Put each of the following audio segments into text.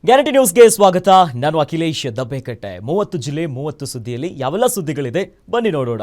Guarantee ನ್ಯೂಸ್ಗೆ ಸ್ವಾಗತ. ನಾನು ಅಖಿಲೇಶ್ ದಬ್ಬೆಕಟ್ಟೆ. 30 ಜಿಲ್ಲೆ 30 ಸುದ್ದಿಯಲ್ಲಿ ಯಾವೆಲ್ಲ ಸುದ್ದಿಗಳಿದೆ ಬನ್ನಿ ನೋಡೋಣ.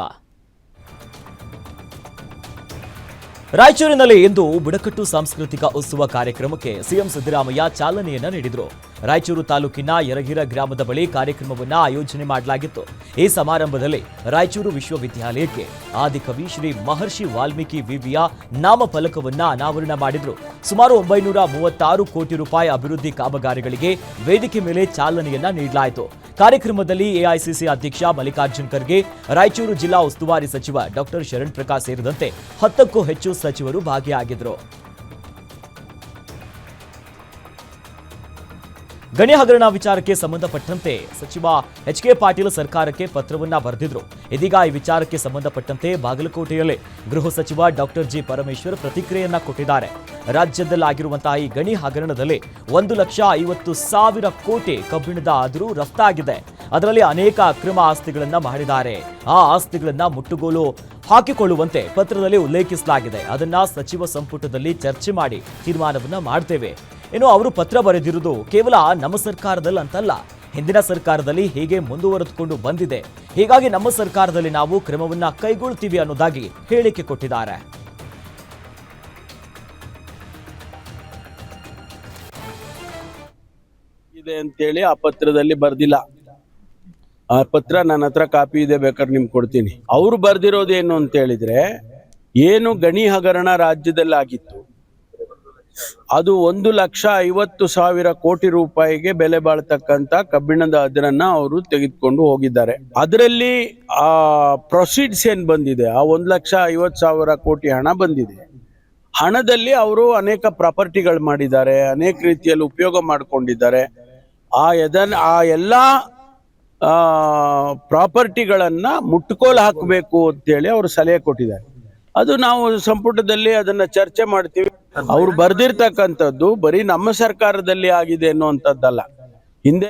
ರಾಯಚೂರಿನಲ್ಲಿ ಇಂದು ಬುಡಕಟ್ಟು ಸಾಂಸ್ಕೃತಿಕ ಉತ್ಸವ ಕಾರ್ಯಕ್ರಮಕ್ಕೆ ಸಿಎಂ ಸಿದ್ದರಾಮಯ್ಯ ಚಾಲನೆಯನ್ನ ನೀಡಿದರು. ರಾಯಚೂರು ತಾಲೂಕಿನ ಯರಗಿರ ಗ್ರಾಮದ ಬಳಿ ಕಾರ್ಯಕ್ರಮವನ್ನ ಆಯೋಜನೆ ಮಾಡಲಾಗಿತ್ತು. ಈ ಸಮಾರಂಭದಲ್ಲಿ ರಾಯಚೂರು ವಿಶ್ವವಿದ್ಯಾಲಯಕ್ಕೆ ಆದಿಕವಿ ಶ್ರೀ ಮಹರ್ಷಿ ವಾಲ್ಮೀಕಿ ವಿವಿಯ ನಾಮಫಲಕವನ್ನ ಅನಾವರಣ ಮಾಡಿದ್ರು. ಸುಮಾರು 936 ಕೋಟಿ ರೂಪಾಯಿ ಅಭಿವೃದ್ಧಿ ಕಾಮಗಾರಿಗಳಿಗೆ ವೇದಿಕೆ ಮೇಲೆ ಚಾಲನೆಯನ್ನ ನೀಡಲಾಯಿತು. ಕಾರ್ಯಕ್ರಮದಲ್ಲಿ ಎಐಸಿಸಿ ಅಧ್ಯಕ್ಷ ಮಲ್ಲಿಕಾರ್ಜುನ್ ಖರ್ಗೆ, ರಾಯಚೂರು ಜಿಲ್ಲಾ ಉಸ್ತುವಾರಿ ಸಚಿವ ಡಾಕ್ಟರ್ ಶರಣ್ ಪ್ರಕಾಶ್ ಸೇರಿದಂತೆ 10ಕ್ಕೂ ಹೆಚ್ಚು ಸಚಿವರು ಭಾಗಿಯಾಗಿದ್ದರು. ಗಣಿ ಹಗರಣ ವಿಚಾರಕ್ಕೆ ಸಂಬಂಧಪಟ್ಟಂತೆ ಸಚಿವ ಎಚ್.ಕೆ. ಪಾಟೀಲ್ ಸರ್ಕಾರಕ್ಕೆ ಪತ್ರವನ್ನ ಬರೆದಿದ್ರು. ಇದೀಗ ಈ ವಿಚಾರಕ್ಕೆ ಸಂಬಂಧಪಟ್ಟಂತೆ ಬಾಗಲಕೋಟೆಯಲ್ಲಿ ಗೃಹ ಸಚಿವ ಡಾಕ್ಟರ್ ಜಿ. ಪರಮೇಶ್ವರ್ ಪ್ರತಿಕ್ರಿಯೆಯನ್ನ ಕೊಟ್ಟಿದ್ದಾರೆ. ರಾಜ್ಯದಲ್ಲಾಗಿರುವಂತಹ ಈ ಗಣಿ ಹಗರಣದಲ್ಲಿ 1,50,000 ಕೋಟಿ ಕಬ್ಬಿಣದ ಆದರೂ ರಫ್ತಾಗಿದೆ. ಅದರಲ್ಲಿ ಅನೇಕ ಅಕ್ರಮ ಆಸ್ತಿಗಳನ್ನ ಮಾಡಿದ್ದಾರೆ. ಆ ಆಸ್ತಿಗಳನ್ನ ಮುಟ್ಟುಗೋಲು ಹಾಕಿಕೊಳ್ಳುವಂತೆ ಪತ್ರದಲ್ಲಿ ಉಲ್ಲೇಖಿಸಲಾಗಿದೆ. ಅದನ್ನ ಸಚಿವ ಸಂಪುಟದಲ್ಲಿ ಚರ್ಚೆ ಮಾಡಿ ತೀರ್ಮಾನವನ್ನ ಮಾಡ್ತೇವೆ. ಇನ್ನು ಅವರು ಪತ್ರ ಬರೆದಿರುವುದು ಕೇವಲ ನಮ್ಮ ಸರ್ಕಾರದಲ್ಲಿ ಅಂತಲ್ಲ, ಹಿಂದಿನ ಸರ್ಕಾರದಲ್ಲಿ ಹೀಗೆ ಮುಂದುವರೆದುಕೊಂಡು ಬಂದಿದೆ. ಹೀಗಾಗಿ ನಮ್ಮ ಸರ್ಕಾರದಲ್ಲಿ ನಾವು ಕ್ರಮವನ್ನ ಕೈಗೊಳ್ತೀವಿ ಅನ್ನೋದಾಗಿ ಹೇಳಿಕೆ ಕೊಟ್ಟಿದ್ದಾರೆ. ಇದೆ ಅಂತೇಳಿ ಆ ಪತ್ರದಲ್ಲಿ ಬರ್ದಿಲ್ಲ. ಆ ಪತ್ರ ನನ್ನ ಹತ್ರ ಕಾಪಿ ಇದೆ, ಬೇಕಾದ್ರೆ ನಿಮ್ಗೆ ಕೊಡ್ತೀನಿ. ಅವ್ರು ಬರ್ದಿರೋದೇನು ಅಂತ ಹೇಳಿದ್ರೆ, ಏನು ಗಣಿ ಹಗರಣ ರಾಜ್ಯದಲ್ಲಿ ಆಗಿತ್ತು ಅದು 1,50,000 ಕೋಟಿ ರೂಪಾಯಿಗೆ ಬೆಲೆ ಬಾಳ್ತಕ್ಕಂತ ಕಬ್ಬಿಣದ ಅದರನ್ನ ಅವರು ತೆಗೆದುಕೊಂಡು ಹೋಗಿದ್ದಾರೆ. ಅದರಲ್ಲಿ ಆ ಪ್ರೊಸೀಡ್ಸ್ ಏನ್ ಬಂದಿದೆ, ಆ 1,50,000 ಕೋಟಿ ಹಣ ಬಂದಿದೆ. ಹಣದಲ್ಲಿ ಅವರು ಅನೇಕ ಪ್ರಾಪರ್ಟಿಗಳು ಮಾಡಿದ್ದಾರೆ, ಅನೇಕ ರೀತಿಯಲ್ಲಿ ಉಪಯೋಗ ಮಾಡಿಕೊಂಡಿದ್ದಾರೆ. ಆ ಎಲ್ಲಾ ಪ್ರಾಪರ್ಟಿಗಳನ್ನ ಮುಟ್ಟುಕೋಲು ಹಾಕಬೇಕು ಅಂತೇಳಿ ಅವರು ಸಲಹೆ ಕೊಟ್ಟಿದ್ದಾರೆ. ಅದು ನಾವು ಸಂಪುಟದಲ್ಲಿ ಅದನ್ನ ಚರ್ಚೆ ಮಾಡ್ತೀವಿ. ಅವ್ರು ಬರ್ದಿರ್ತಕ್ಕಂಥದ್ದು ಬರೀ ನಮ್ಮ ಸರ್ಕಾರದಲ್ಲಿ ಆಗಿದೆ ಅನ್ನುವಂಥದ್ದಲ್ಲ. ಹಿಂದೆ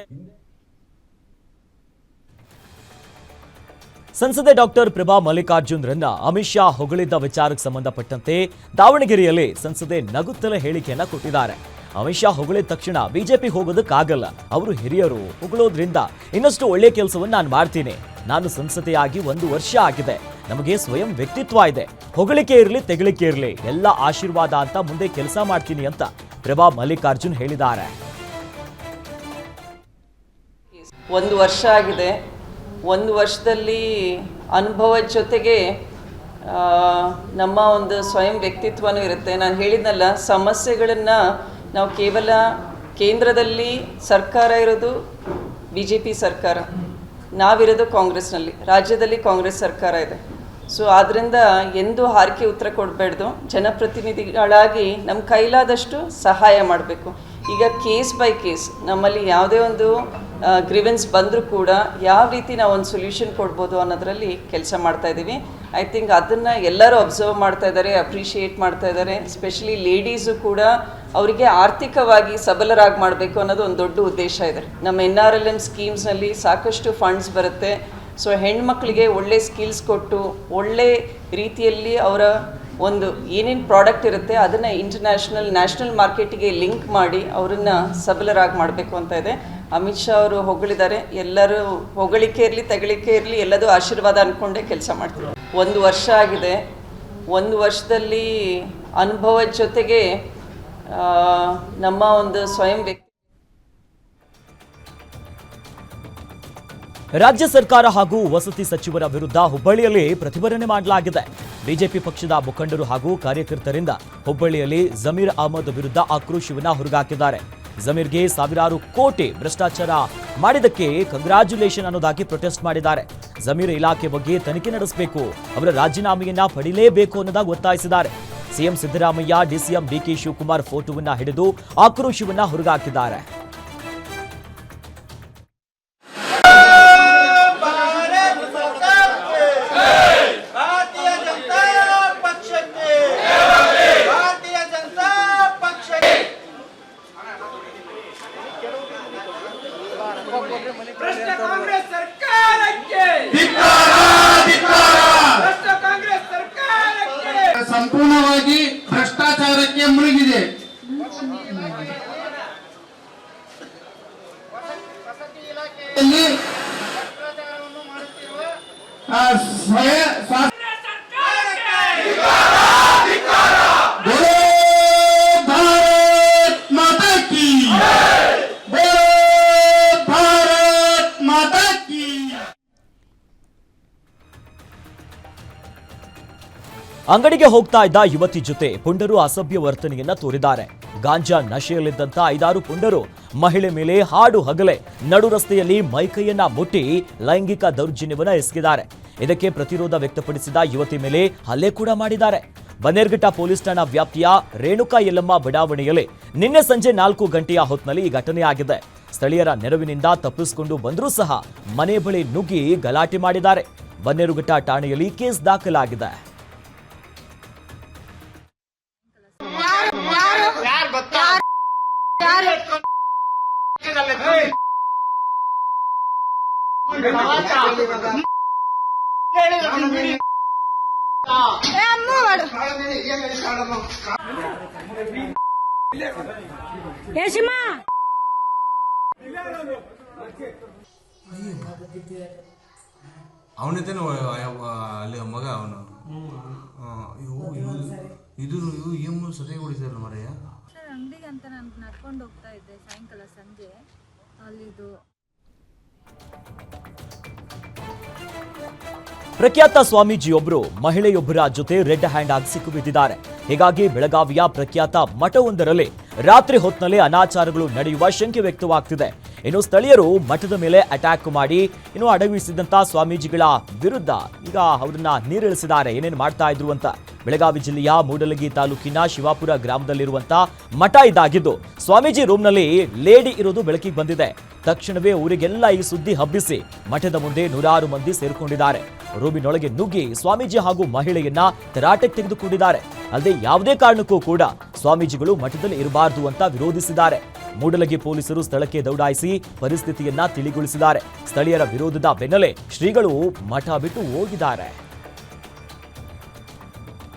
ಸಂಸದೆ ಡಾಕ್ಟರ್ ಪ್ರಭಾ ಮಲ್ಲಿಕಾರ್ಜುನ್ರನ್ನ ಅಮಿತ್ ಶಾ ಹೊಗಳಿದ್ದ ವಿಚಾರಕ್ಕೆ ಸಂಬಂಧಪಟ್ಟಂತೆ ದಾವಣಗೆರೆಯಲ್ಲಿ ಸಂಸದೆ ನಗುತ್ತಲೇ ಹೇಳಿಕೆಯನ್ನ ಕೊಟ್ಟಿದ್ದಾರೆ. ಅಮಿತ್ ಶಾ ಹೊಗಳಿದ ತಕ್ಷಣ ಬಿಜೆಪಿ ಹೋಗೋದಕ್ಕಾಗಲ್ಲ, ಅವರು ಹಿರಿಯರು, ಹೊಗಳೋದ್ರಿಂದ ಇನ್ನಷ್ಟು ಒಳ್ಳೆ ಕೆಲಸವನ್ನು ನಾನು ಮಾಡ್ತೀನಿ. ನಾನು ಸಂಸದೆಯಾಗಿ 1 ವರ್ಷ ಆಗಿದೆ, ನಮಗೆ ಸ್ವಯಂ ವ್ಯಕ್ತಿತ್ವ ಇದೆ. ಹೊಗಳಿಕೆ ಇರಲಿ ತೆಗಳಿಕೆ ಇರಲಿ ಎಲ್ಲ ಆಶೀರ್ವಾದ ಅಂತ ಮುಂದೆ ಕೆಲಸ ಮಾಡ್ತೀನಿ ಅಂತ ಪ್ರಭಾ ಮಲ್ಲಿಕಾರ್ಜುನ್ ಹೇಳಿದ್ದಾರೆ. 1 ವರ್ಷ ಆಗಿದೆ. 1 ವರ್ಷದಲ್ಲಿ ಅನುಭವದ ಜೊತೆಗೆ ನಮ್ಮ ಒಂದು ಸ್ವಯಂ ವ್ಯಕ್ತಿತ್ವನೂ ಇರುತ್ತೆ. ನಾನು ಹೇಳಿದ್ನಲ್ಲ, ಸಮಸ್ಯೆಗಳನ್ನು ನಾವು ಕೇವಲ ಕೇಂದ್ರದಲ್ಲಿ ಸರ್ಕಾರ ಇರೋದು BJP ಸರ್ಕಾರ, ನಾವಿರೋದು ಕಾಂಗ್ರೆಸ್ನಲ್ಲಿ, ರಾಜ್ಯದಲ್ಲಿ ಕಾಂಗ್ರೆಸ್ ಸರ್ಕಾರ ಇದೆ. ಸೊ ಆದ್ದರಿಂದ ಎಂದೂ ಹಾರಿಕೆ ಉತ್ತರ ಕೊಡಬೇಡ್ದು. ಜನಪ್ರತಿನಿಧಿಗಳಾಗಿ ನಮ್ಮ ಕೈಲಾದಷ್ಟು ಸಹಾಯ ಮಾಡಬೇಕು. ಈಗ ಕೇಸ್ ಬೈ ಕೇಸ್ ನಮ್ಮಲ್ಲಿ ಯಾವುದೇ ಒಂದು ಗ್ರೀವೆನ್ಸ್ ಬಂದರೂ ಕೂಡ ಯಾವ ರೀತಿ ನಾವು ಒಂದು ಸೊಲ್ಯೂಷನ್ ಕೊಡ್ಬೋದು ಅನ್ನೋದರಲ್ಲಿ ಕೆಲಸ ಮಾಡ್ತಾ ಇದ್ದೀವಿ. ಐ ಥಿಂಕ್ ಅದನ್ನು ಎಲ್ಲರೂ ಅಬ್ಸರ್ವ್ ಮಾಡ್ತಾ ಇದ್ದಾರೆ, ಅಪ್ರಿಷಿಯೇಟ್ ಮಾಡ್ತಾ ಇದ್ದಾರೆ. ಸ್ಪೆಷಲಿ ಲೇಡೀಸು ಕೂಡ ಅವರಿಗೆ ಆರ್ಥಿಕವಾಗಿ ಸಬಲರಾಗಿ ಮಾಡಬೇಕು ಅನ್ನೋದು ಒಂದು ದೊಡ್ಡ ಉದ್ದೇಶ ಇದೆ. ನಮ್ಮ NRLM ಸ್ಕೀಮ್ಸ್ನಲ್ಲಿ ಸಾಕಷ್ಟು ಫಂಡ್ಸ್ ಬರುತ್ತೆ. ಸೊ ಹೆಣ್ಮಕ್ಳಿಗೆ ಒಳ್ಳೆ ಸ್ಕಿಲ್ಸ್ ಕೊಟ್ಟು ಒಳ್ಳೆ ರೀತಿಯಲ್ಲಿ ಅವರ ಒಂದು ಏನೇನು ಪ್ರಾಡಕ್ಟ್ ಇರುತ್ತೆ ಅದನ್ನು ನ್ಯಾಷನಲ್ ಮಾರ್ಕೆಟಿಗೆ ಲಿಂಕ್ ಮಾಡಿ ಅವರನ್ನು ಸಬಲರಾಗಿ ಮಾಡಬೇಕು ಅಂತ ಇದೆ. ಅಮಿತ್ ಶಾ ಅವರು ಹೊಗಳಿದ್ದಾರೆ. ಎಲ್ಲರೂ ಹೊಗಳಿಕೆ ಇರಲಿ ತೆಗಳಿಕೆ ಇರಲಿ ಎಲ್ಲದೂ ಆಶೀರ್ವಾದ ಅಂದ್ಕೊಂಡೇ ಕೆಲಸ ಮಾಡ್ತೀವಿ. 1 ವರ್ಷ ಆಗಿದೆ. 1 ವರ್ಷದಲ್ಲಿ ಅನುಭವದ ಜೊತೆಗೆ ನಮ್ಮ ಒಂದು ಸ್ವಯಂ ವ್ಯಕ್ತಿ. ರಾಜ್ಯ ಸರ್ಕಾರ ಹಾಗೂ ವಸತಿ ಸಚಿವರ ವಿರುದ್ಧ ಹುಬ್ಬಳ್ಳಿಯಲ್ಲಿ ಪ್ರತಿಭಟನೆ ಮಾಡಲಾಗಿದೆ. ಬಿಜೆಪಿ ಪಕ್ಷದ ಮುಖಂಡರು ಹಾಗೂ ಕಾರ್ಯಕರ್ತರಿಂದ ಹುಬ್ಬಳ್ಳಿಯಲ್ಲಿ ಜಮೀರ್ ಅಹಮದ್ ವಿರುದ್ಧ ಆಕ್ರೋಶವನ್ನ ಹೊರಗಾಕಿದ್ದಾರೆ. ಜಮೀರ್ಗೆ ಸಾವಿರಾರು ಕೋಟಿ ಭ್ರಷ್ಟಾಚಾರ ಮಾಡಿದ್ದಕ್ಕೆ ಕಂಗ್ರಾಚ್ಯುಲೇಷನ್ ಅನ್ನೋದಾಗಿ ಪ್ರೊಟೆಸ್ಟ್ ಮಾಡಿದ್ದಾರೆ. ಜಮೀರ್ ಇಲಾಖೆ ಬಗ್ಗೆ ತನಿಖೆ ನಡೆಸಬೇಕು, ಅವರ ರಾಜೀನಾಮೆಯನ್ನ ಪಡಿಲೇಬೇಕು ಅನ್ನೋದಾಗಿ ಒತ್ತಾಯಿಸಿದ್ದಾರೆ. CM Siddaramaiah, DCM D K Shivakumar ಫೋಟೋವನ್ನ ಹಿಡಿದು ಆಕ್ರೋಶವನ್ನ ಹೊರಗಾಕಿದ್ದಾರೆ. ಸಂಪೂರ್ಣವಾಗಿ ಭ್ರಷ್ಟಾಚಾರಕ್ಕೆ ಮುಳುಗಿದೆ. ಅಂಗಡಿಗೆ ಹೋಗ್ತಾ ಇದ್ದ ಯುವತಿ ಜೊತೆ ಪುಂಡರು ಅಸಭ್ಯ ವರ್ತನೆಯನ್ನ ತೋರಿದ್ದಾರೆ. ಗಾಂಜಾ ನಶೆಯಲ್ಲಿದ್ದಂತ 5-6 ಪುಂಡರು ಮಹಿಳೆ ಮೇಲೆ ಹಾಡು ಹಗಲೇ ನಡು ರಸ್ತೆಯಲ್ಲಿ ಮೈಕೈಯನ್ನ ಮುಟ್ಟಿ ಲೈಂಗಿಕ ದೌರ್ಜನ್ಯವನ್ನ ಎಸಗಿದ್ದಾರೆ. ಇದಕ್ಕೆ ಪ್ರತಿರೋಧ ವ್ಯಕ್ತಪಡಿಸಿದ ಯುವತಿ ಮೇಲೆ ಹಲ್ಲೆ ಕೂಡ ಮಾಡಿದ್ದಾರೆ. ಬನ್ನೇರ್ಘಟ್ಟ ಪೊಲೀಸ್ ಠಾಣಾ ವ್ಯಾಪ್ತಿಯ ರೇಣುಕಾ ಯಲ್ಲಮ್ಮ ಬಡಾವಣೆಯಲ್ಲಿ ನಿನ್ನೆ ಸಂಜೆ 4 ಗಂಟೆಯ ಹೊತ್ತಿನಲ್ಲಿ ಈ ಘಟನೆ ಆಗಿದೆ. ಸ್ಥಳೀಯರ ನೆರವಿನಿಂದ ತಪ್ಪಿಸಿಕೊಂಡು ಬಂದರೂ ಸಹ ಮನೆ ಬಳಿ ನುಗ್ಗಿ ಗಲಾಟೆ ಮಾಡಿದ್ದಾರೆ. ಬನ್ನೇರುಘಟ್ಟ ಠಾಣೆಯಲ್ಲಿ ಕೇಸ್ ದಾಖಲಾಗಿದೆ. ಅವನಿದ್ದೇನು ಅಲ್ಲಿ ಮಗ ಅವನು ಇದು ಏನು ಸರಿಯಾಗಿ ಹೊಡಿತಾರಲ್ಲ ಮರೆಯ ಸರ್. ಅಂಗಡಿಗೆ ಅಂತ ನಾನು ನಡ್ಕೊಂಡು ಹೋಗ್ತಾ ಇದ್ದೆ ಸಾಯಂಕಾಲ ಸಂಜೆ. ಅಲ್ಲಿದು ಪ್ರಖ್ಯಾತ ಸ್ವಾಮೀಜಿಯೊಬ್ಬರು ಮಹಿಳೆಯೊಬ್ಬರ ಜೊತೆ ರೆಡ್ ಹ್ಯಾಂಡ್ ಆಗಿ ಸಿಕ್ಕಿಬಿದ್ದಿದ್ದಾರೆ. ಹೀಗಾಗಿ ಬೆಳಗಾವಿಯ ಪ್ರಖ್ಯಾತ ಮಠವೊಂದರಲ್ಲಿ ರಾತ್ರಿ ಹೊತ್ತಿನಲ್ಲಿ ಅನಾಚಾರಗಳು ನಡೆಯುವ ಶಂಕೆ ವ್ಯಕ್ತವಾಗ್ತಿದೆ. ಇನ್ನು ಸ್ಥಳೀಯರು ಮಠದ ಮೇಲೆ ಅಟ್ಯಾಕ್ ಮಾಡಿ ಅಡಗಿಸಿದಂತ ಸ್ವಾಮೀಜಿಗಳ ವಿರುದ್ಧ ಈಗ ಅವರನ್ನ ನೀರಿಳಿಸಿದ್ದಾರೆ. ಏನೇನು ಮಾಡ್ತಾ ಇದ್ರು ಅಂತ. ಬೆಳಗಾವಿ ಜಿಲ್ಲೆಯ ಮೂಡಲಗಿ ತಾಲೂಕಿನ ಶಿವಾಪುರ ಗ್ರಾಮದಲ್ಲಿರುವಂತ ಮಠ ಇದಾಗಿದ್ದು ಸ್ವಾಮೀಜಿ ರೂಮ್ನಲ್ಲಿ ಲೇಡಿ ಇರೋದು ಬೆಳಕಿಗೆ ಬಂದಿದೆ. ತಕ್ಷಣವೇ ಊರಿಗೆಲ್ಲ ಈ ಸುದ್ದಿ ಹಬ್ಬಿಸಿ ಮಠದ ಮುಂದೆ 100 ಮಂದಿ ಸೇರಿಕೊಂಡಿದ್ದಾರೆ. ರೂಮಿನೊಳಗೆ ನುಗ್ಗಿ ಸ್ವಾಮೀಜಿ ಹಾಗೂ ಮಹಿಳೆಯನ್ನ ತರಾಟೆಗೆ ತೆಗೆದುಕೊಂಡಿದ್ದಾರೆ. ಅಲ್ಲದೆ ಯಾವುದೇ ಕಾರಣಕ್ಕೂ ಕೂಡ ಸ್ವಾಮೀಜಿಗಳು ಮಠದಲ್ಲಿ ಇರಬಾರದು ಅಂತ ವಿರೋಧಿಸಿದ್ದಾರೆ. ಮೂಡಲಗಿ ಪೊಲೀಸರು ಸ್ಥಳಕ್ಕೆ ದೌಡಾಯಿಸಿ ಪರಿಸ್ಥಿತಿಯನ್ನ ತಿಳಿಗೊಳಿಸಿದ್ದಾರೆ. ಸ್ಥಳೀಯರ ವಿರೋಧದ ಬೆನ್ನಲ್ಲೇ ಶ್ರೀಗಳು ಮಠ ಬಿಟ್ಟು ಹೋಗಿದ್ದಾರೆ.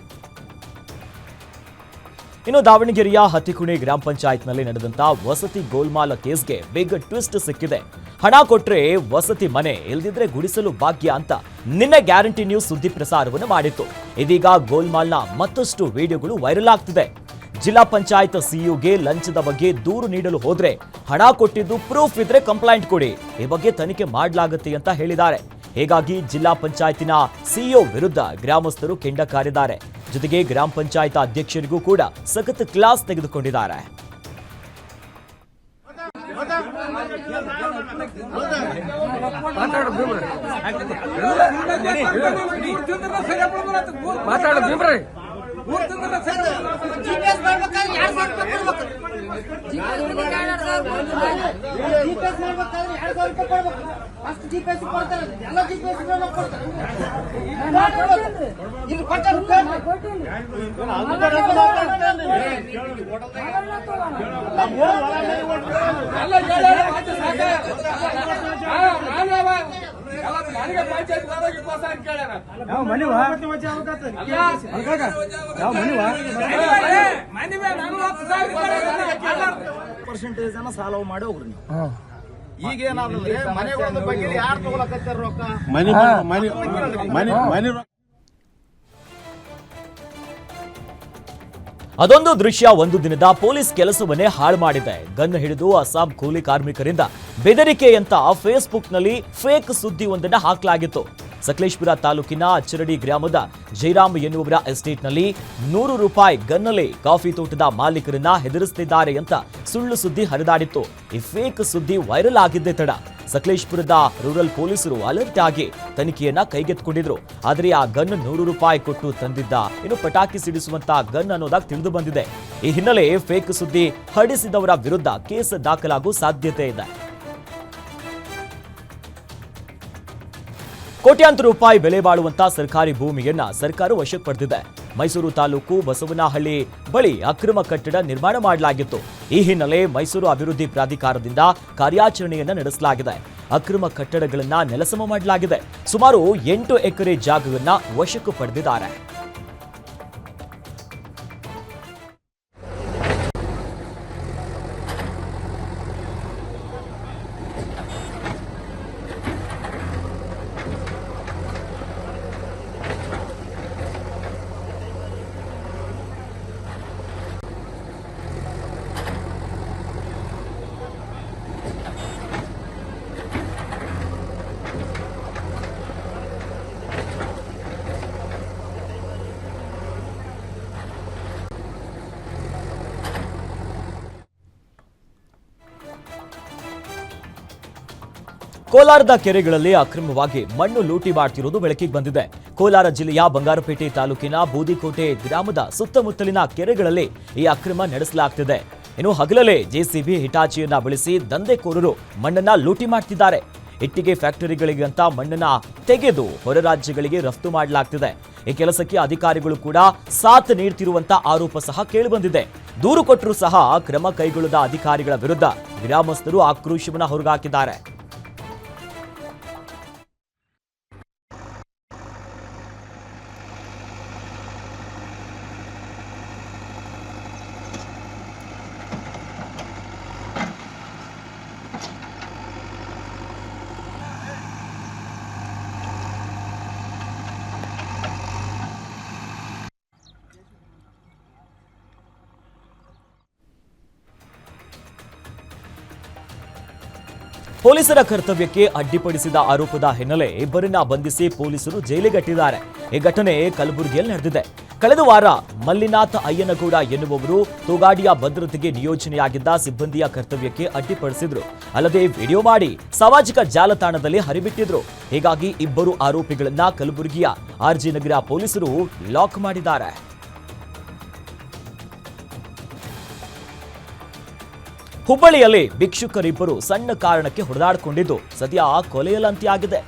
ಇನ್ನು ದಾವಣಗೆರೆಯ ಹತ್ತಿಕುಣಿ ಗ್ರಾಮ ಪಂಚಾಯತ್ನಲ್ಲಿ ನಡೆದಂತ ವಸತಿ ಗೋಲ್ಮಾಲ್ ಕೇಸ್ಗೆ ಬಿಗ್ ಟ್ವಿಸ್ಟ್ ಸಿಕ್ಕಿದೆ. ಹಣ ಕೊಟ್ರೆ ವಸತಿ ಮನೆ, ಇಲ್ದಿದ್ರೆ ಗುಡಿಸಲು ಭಾಗ್ಯ ಅಂತ ನಿನ್ನೆ ಗ್ಯಾರಂಟಿ ನ್ಯೂಸ್ ಸುದ್ದಿ ಪ್ರಸಾರವನ್ನು ಮಾಡಿತ್ತು. ಇದೀಗ ಗೋಲ್ಮಾಲ್ನ ಮತ್ತಷ್ಟು ವಿಡಿಯೋಗಳು ವೈರಲ್ ಆಗ್ತಿದೆ. ಜಿಲ್ಲಾ ಪಂಚಾಯತ್ ಸಿಇಒಗೆ ಲಂಚದ ಬಗ್ಗೆ ದೂರು ನೀಡಲು ಹೋದ್ರೆ ಹಣ ಕೊಟ್ಟಿದ್ದು ಪ್ರೂಫ್ ಇದ್ರೆ ಕಂಪ್ಲೇಂಟ್ ಕೊಡಿ, ಈ ಬಗ್ಗೆ ತನಿಖೆ ಮಾಡಲಾಗುತ್ತೆ ಅಂತ ಹೇಳಿದ್ದಾರೆ. ಹೀಗಾಗಿ ಜಿಲ್ಲಾ ಪಂಚಾಯತಿನ ಸಿಇಒ ವಿರುದ್ಧ ಗ್ರಾಮಸ್ಥರು ಕೆಂಡ ಕಾರಿದ್ದಾರೆ. ಜೊತೆಗೆ ಗ್ರಾಮ ಪಂಚಾಯತ್ ಅಧ್ಯಕ್ಷರಿಗೂ ಕೂಡ ಸಖತ್ ಕ್ಲಾಸ್ ತೆಗೆದುಕೊಂಡಿದ್ದಾರೆ. ಪರ್ಸೆಂಟೇಜ್ ಅನ್ನ ಸಾಲ ಮಾಡಿ ಹೋಗ್ರಿ ನೀವು. ಈಗ ಏನಾದ್ರೆ ಮನೆಗಳ ಬಗ್ಗೆ ಯಾರು ತಗೊಳಕತ್ತಾರ ರೊಕ್ಕ? ಅದೊಂದು ದೃಶ್ಯ ಒಂದು ದಿನದ ಪೊಲೀಸ್ ಕೆಲಸವನ್ನೇ ಹಾಳು ಮಾಡಿದೆ. ಗನ್ ಹಿಡಿದು ಅಸ್ಸಾಂ ಕೂಲಿ ಕಾರ್ಮಿಕರಿಂದ ಬೆದರಿಕೆ ಅಂತ ಫೇಸ್ಬುಕ್ನಲ್ಲಿ ಫೇಕ್ ಸುದ್ದಿ ಒಂದನ್ನು ಹಾಕಲಾಗಿತ್ತು. ಸಕಲೇಶಪುರ ತಾಲೂಕಿನ ಅಚ್ಚರಡಿ ಗ್ರಾಮದ ಜೈರಾಮ್ ಎನ್ನುವರ ಎಸ್ಟೇಟ್ನಲ್ಲಿ 100 ರೂಪಾಯಿ ಗನ್ನಲ್ಲಿ ಕಾಫಿ ತೋಟದ ಮಾಲೀಕರನ್ನ ಹೆದರಿಸುತ್ತಿದ್ದಾರೆ ಅಂತ ಸುಳ್ಳು ಸುದ್ದಿ ಹರಿದಾಡಿತ್ತು. ಈ ಫೇಕ್ ಸುದ್ದಿ ವೈರಲ್ ಆಗಿದ್ದೇ ತಡ ಸಕಲೇಶಪುರದ ರೂರಲ್ ಪೊಲೀಸರು ಅಲರ್ಟ್ ಆಗಿ ತನಿಖೆಯನ್ನ ಕೈಗೆತ್ತಿಕೊಂಡಿದ್ರು. ಆದರೆ ಆ ಗನ್ 100 ರೂಪಾಯಿ ಕೊಟ್ಟು ತಂದಿದ್ದ ಪಟಾಕಿ ಸಿಡಿಸುವಂತ ಗನ್ ಅನ್ನೋದಾಗಿ ತಿಳಿದು ಬಂದಿದೆ. ಈ ಹಿನ್ನೆಲೆ ಫೇಕ್ ಸುದ್ದಿ ಹರಡಿಸಿದವರ ವಿರುದ್ಧ ಕೇಸ್ ದಾಖಲಾಗುವ ಸಾಧ್ಯತೆ ಇದೆ. ಕೋಟ್ಯಾಂತರ ರೂಪಾಯಿ ಬೆಲೆ ಬಾಳುವಂತ ಸರ್ಕಾರಿ ಭೂಮಿಯನ್ನ ಸರ್ಕಾರ ವಶಕ್ಕೆ ಪಡೆದಿದೆ. ಮೈಸೂರು ತಾಲೂಕು ಬಸವನಹಳ್ಳಿ ಬಳಿ ಅಕ್ರಮ ಕಟ್ಟಡ ನಿರ್ಮಾಣ ಮಾಡಲಾಗಿತ್ತು. ಈ ಹಿನ್ನೆಲೆ ಮೈಸೂರು ಅಭಿವೃದ್ಧಿ ಪ್ರಾಧಿಕಾರದಿಂದ ಕಾರ್ಯಾಚರಣೆಯನ್ನ ನಡೆಸಲಾಗಿದೆ. ಅಕ್ರಮ ಕಟ್ಟಡಗಳನ್ನ ನೆಲಸಮ ಮಾಡಲಾಗಿದೆ. ಸುಮಾರು 8 ಎಕರೆ ಜಾಗವನ್ನ ವಶಕ್ಕೆ ಪಡೆದಿದ್ದಾರೆ. ಕೋಲಾರದ ಕೆರೆಗಳಲ್ಲಿ ಅಕ್ರಮವಾಗಿ ಮಣ್ಣು ಲೂಟಿ ಮಾಡ್ತಿರುವುದು ಬೆಳಕಿಗೆ ಬಂದಿದೆ. ಕೋಲಾರ ಜಿಲ್ಲೆಯ ಬಂಗಾರಪೇಟೆ ತಾಲೂಕಿನ ಬೂದಿಕೋಟೆ ಗ್ರಾಮದ ಸುತ್ತಮುತ್ತಲಿನ ಕೆರೆಗಳಲ್ಲಿ ಈ ಅಕ್ರಮ ನಡೆಸಲಾಗ್ತಿದೆ. ಇನ್ನು ಹಗಲಲ್ಲೇ ಜೆಸಿಬಿ ಹಿಟಾಚಿಯನ್ನ ಬಳಸಿ ದಂಧೆಕೋರರು ಮಣ್ಣನ್ನ ಲೂಟಿ ಮಾಡ್ತಿದ್ದಾರೆ. ಇಟ್ಟಿಗೆ ಫ್ಯಾಕ್ಟರಿಗಳಿಗಂತ ಮಣ್ಣನ್ನ ತೆಗೆದು ಹೊರ ರಾಜ್ಯಗಳಿಗೆ ರಫ್ತು ಮಾಡಲಾಗ್ತಿದೆ. ಈ ಕೆಲಸಕ್ಕೆ ಅಧಿಕಾರಿಗಳು ಕೂಡ ಸಾಥ್ ನೀಡ್ತಿರುವಂತ ಆರೋಪ ಸಹ ಕೇಳಿಬಂದಿದೆ. ದೂರು ಕೊಟ್ಟರೂ ಸಹ ಕ್ರಮ ಕೈಗೊಳ್ಳದ ಅಧಿಕಾರಿಗಳ ವಿರುದ್ಧ ಗ್ರಾಮಸ್ಥರು ಆಕ್ರೋಶವನ್ನ ಹೊರಗಾಕಿದ್ದಾರೆ. ಪೊಲೀಸರ ಕರ್ತವ್ಯಕ್ಕೆ ಅಡ್ಡಿಪಡಿಸಿದ ಆರೋಪದ ಹಿನ್ನೆಲೆ ಇಬ್ಬರನ್ನ ಬಂಧಿಸಿ ಪೊಲೀಸರು ಜೈಲಿಗಟ್ಟಿದ್ದಾರೆ. ಈ ಘಟನೆ ಕಲಬುರಗಿಯಲ್ಲಿ ನಡೆದಿದೆ. ಕಳೆದ ವಾರ ಮಲ್ಲಿನಾಥ್ ಅಯ್ಯನಗೌಡ ಎನ್ನುವವರು ತೋಗಾಡಿಯ ಭದ್ರತೆಗೆ ನಿಯೋಜನೆಯಾಗಿದ್ದ ಸಿಬ್ಬಂದಿಯ ಕರ್ತವ್ಯಕ್ಕೆ ಅಡ್ಡಿಪಡಿಸಿದ್ರು. ಅಲ್ಲದೆ ವಿಡಿಯೋ ಮಾಡಿ ಸಾಮಾಜಿಕ ಜಾಲತಾಣದಲ್ಲಿ ಹರಿಬಿಟ್ಟಿದ್ರು. ಹೀಗಾಗಿ ಇಬ್ಬರು ಆರೋಪಿಗಳನ್ನ ಕಲಬುರಗಿಯ ಆರ್ಜಿ ನಗರ ಪೊಲೀಸರು ಲಾಕ್ ಮಾಡಿದ್ದಾರೆ. ಹುಬ್ಬಳ್ಳಿಯಲ್ಲಿ ಭಿಕ್ಷುಕರಿಬ್ಬರು ಸಣ್ಣ ಕಾರಣಕ್ಕೆ ಹೊಡೆದಾಡಿಕೊಂಡಿದ್ದು ಸದ್ಯ ಕೊಲೆಯಲಂತಿಯಾಗಿದೆ.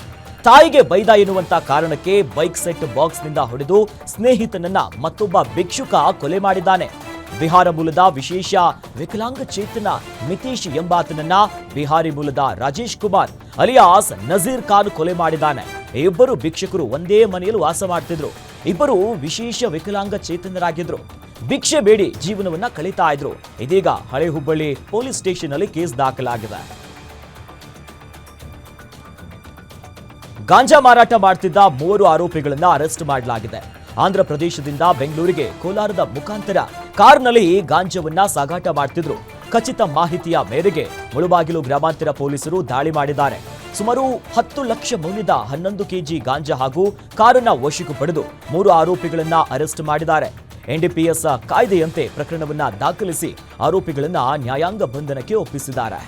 ತಾಯಿಗೆ ಬೈದ ಎನ್ನುವಂತ ಕಾರಣಕ್ಕೆ ಬೈಕ್ ಸೆಟ್ ಬಾಕ್ಸ್ನಿಂದ ಹೊಡೆದು ಸ್ನೇಹಿತನನ್ನ ಮತ್ತೊಬ್ಬ ಭಿಕ್ಷುಕ ಕೊಲೆ ಮಾಡಿದ್ದಾನೆ. ಬಿಹಾರ ಮೂಲದ ವಿಶೇಷ ವಿಕಲಾಂಗಚೇತನ ಮಿತೀಶ್ ಎಂಬಾತನನ್ನ ಬಿಹಾರಿ ಮೂಲದ ರಾಜೇಶ್ ಕುಮಾರ್ ಅಲಿಯಾಸ್ ನಜೀರ್ ಖಾನ್ ಕೊಲೆ ಮಾಡಿದ್ದಾನೆ. ಇಬ್ಬರು ಭಿಕ್ಷುಕರು ಒಂದೇ ಮನೆಯಲ್ಲಿ ವಾಸ ಮಾಡ್ತಿದ್ರು. ಇಬ್ಬರು ವಿಶೇಷ ವಿಕಲಾಂಗಚೇತನರಾಗಿದ್ರು. ಭಿಕ್ಷೆ ಬೇಡಿ ಜೀವನವನ್ನ ಕಳೀತಾ ಇದ್ರು. ಇದೀಗ ಹಳೆ ಹುಬ್ಬಳ್ಳಿ ಪೊಲೀಸ್ ಸ್ಟೇಷನ್ ಅಲ್ಲಿ ಕೇಸ್ ದಾಖಲಾಗಿದೆ. ಗಾಂಜಾ ಮಾರಾಟ ಮಾಡ್ತಿದ್ದ 3 ಆರೋಪಿಗಳನ್ನ ಅರೆಸ್ಟ್ ಮಾಡಲಾಗಿದೆ. ಆಂಧ್ರ ಪ್ರದೇಶದಿಂದ ಬೆಂಗಳೂರಿಗೆ ಕೋಲಾರದ ಮುಖಾಂತರ ಕಾರ್ನಲ್ಲಿ ಗಾಂಜಾವನ್ನ ಸಾಗಾಟ ಮಾಡ್ತಿದ್ರು. ಖಚಿತ ಮಾಹಿತಿಯ ಮೇರೆಗೆ ಮುಳುಬಾಗಿಲು ಗ್ರಾಮಾಂತರ ಪೊಲೀಸರು ದಾಳಿ ಮಾಡಿದ್ದಾರೆ. ಸುಮಾರು 10 ಲಕ್ಷ ಮೌಲ್ಯದ 11 ಕೆಜಿ ಗಾಂಜಾ ಹಾಗೂ ಕಾರನ್ನ ವಶಕ್ಕೆ ಪಡೆದು 3 ಆರೋಪಿಗಳನ್ನ ಅರೆಸ್ಟ್ ಮಾಡಿದ್ದಾರೆ. ಎನ್ಡಿಪಿಎಸ್ ಕಾಯ್ದೆಯಂತೆ ಪ್ರಕರಣವನ್ನ ದಾಖಲಿಸಿ ಆರೋಪಿಗಳನ್ನ ನ್ಯಾಯಾಂಗ ಬಂಧನಕ್ಕೆ ಒಪ್ಪಿಸಿದ್ದಾರೆ.